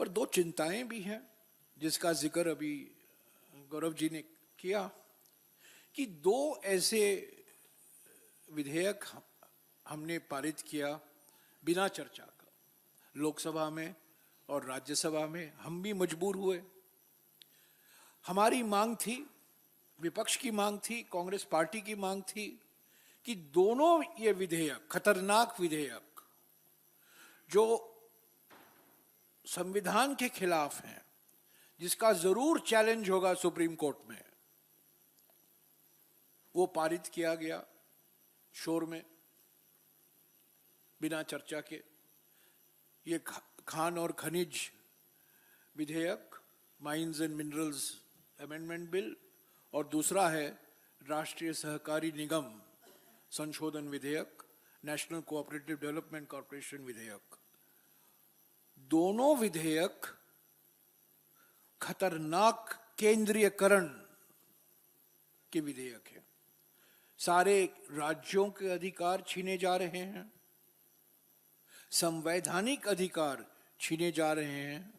पर दो चिंताएं भी हैं जिसका जिक्र अभी गौरव जी ने किया कि दो ऐसे विधेयक हमने पारित किया बिना चर्चा का, लोकसभा में और राज्यसभा में। हम भी मजबूर हुए। हमारी मांग थी, विपक्ष की मांग थी, कांग्रेस पार्टी की मांग थी कि दोनों ये विधेयक, खतरनाक विधेयक जो संविधान के खिलाफ हैं, जिसका जरूर चैलेंज होगा सुप्रीम कोर्ट में, वो पारित किया गया शोर में, बिना चर्चा के। ये खान और खनिज विधेयक, mines and minerals amendment bill, और दूसरा है राष्ट्रीय सहकारी निगम संशोधन विधेयक, नेशनल कोऑपरेटिव डेवलपमेंट कॉर्पोरेशन विधेयक। दोनों विधेयक खतरनाक केंद्रीयकरण के विधेयक है। सारे राज्यों के अधिकार छीने जा रहे हैं, संवैधानिक अधिकार छीने जा रहे हैं,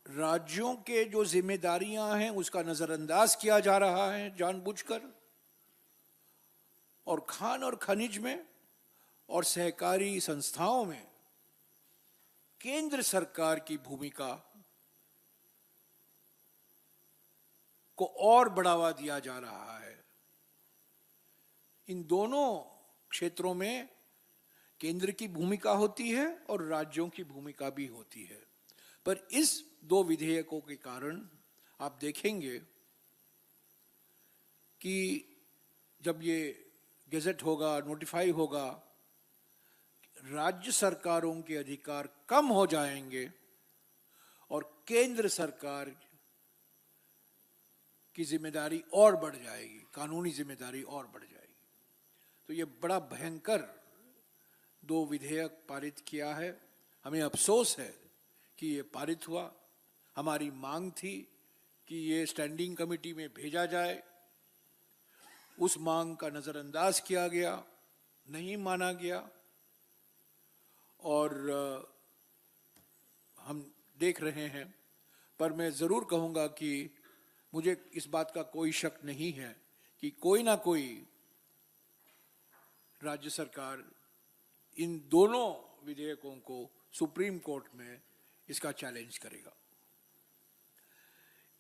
राज्यों के जो जिम्मेदारियां हैं उसका नजरअंदाज किया जा रहा है जानबूझकर। और खान और खनिज में और सहकारी संस्थाओं में केंद्र सरकार की भूमिका को और बढ़ावा दिया जा रहा है। इन दोनों क्षेत्रों में केंद्र की भूमिका होती है और राज्यों की भूमिका भी होती है। पर इस दो विधेयकों के कारण आप देखेंगे कि जब ये गेजेट होगा, नोटिफाई होगा, राज्य सरकारों के अधिकार कम हो जाएंगे और केंद्र सरकार की जिम्मेदारी और बढ़ जाएगी, कानूनी जिम्मेदारी और बढ़ जाएगी। तो ये बड़ा भयंकर दो विधेयक पारित किया है। हमें अफसोस है कि ये पारित हुआ। हमारी मांग थी कि ये स्टैंडिंग कमेटी में भेजा जाए, उस मांग का नजरअंदाज किया गया, नहीं माना गया। और हम देख रहे हैं, पर मैं जरूर कहूंगा कि मुझे इस बात का कोई शक नहीं है कि कोई ना कोई राज्य सरकार इन दोनों विधेयकों को सुप्रीम कोर्ट में इसका चैलेंज करेगा।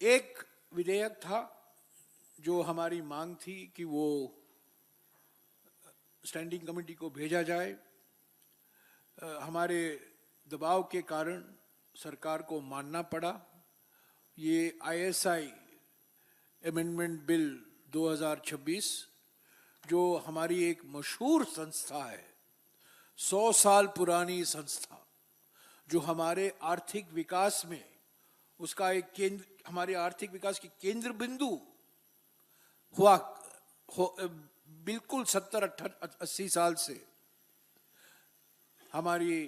एक विधेयक था जो हमारी मांग थी कि वो स्टैंडिंग कमेटी को भेजा जाए। हमारे दबाव के कारण सरकार को मानना पड़ा। ये आईएसआई अमेंडमेंट बिल 2026 जो हमारी एक मशहूर संस्था है, 100 साल पुरानी संस्था, जो हमारे आर्थिक विकास में उसका एक केंद्र, हमारे आर्थिक विकास की केंद्र बिंदु हुआ बिल्कुल 70-80 साल से हमारी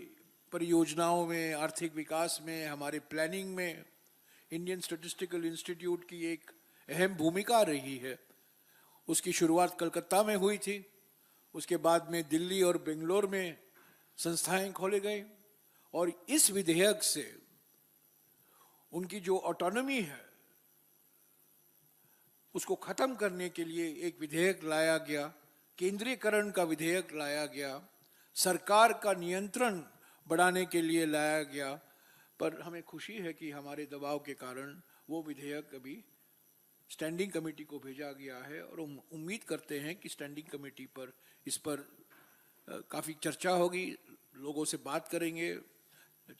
परियोजनाओं में, आर्थिक विकास में, हमारे प्लानिंग में इंडियन स्टैटिस्टिकल इंस्टीट्यूट की एक अहम भूमिका रही है। उसकी शुरुआत कलकत्ता में हुई थी, उसके बाद में दिल्ली और बेंगलोर में संस्थाएं खोले गए। और इस विधेयक से उनकी जो ऑटोनॉमी है उसको खत्म करने के लिए एक विधेयक लाया गया, केंद्रीयकरण का विधेयक लाया गया, सरकार का नियंत्रण बढ़ाने के लिए लाया गया। पर हमें खुशी है कि हमारे दबाव के कारण वो विधेयक अभी स्टैंडिंग कमेटी को भेजा गया है और हम उम्मीद करते हैं कि स्टैंडिंग कमेटी पर इस पर काफ़ी चर्चा होगी, लोगों से बात करेंगे,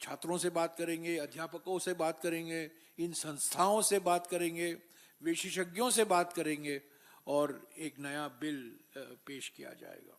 छात्रों से बात करेंगे, अध्यापकों से बात करेंगे, इन संस्थाओं से बात करेंगे, विशेषज्ञों से बात करेंगे और एक नया बिल पेश किया जाएगा।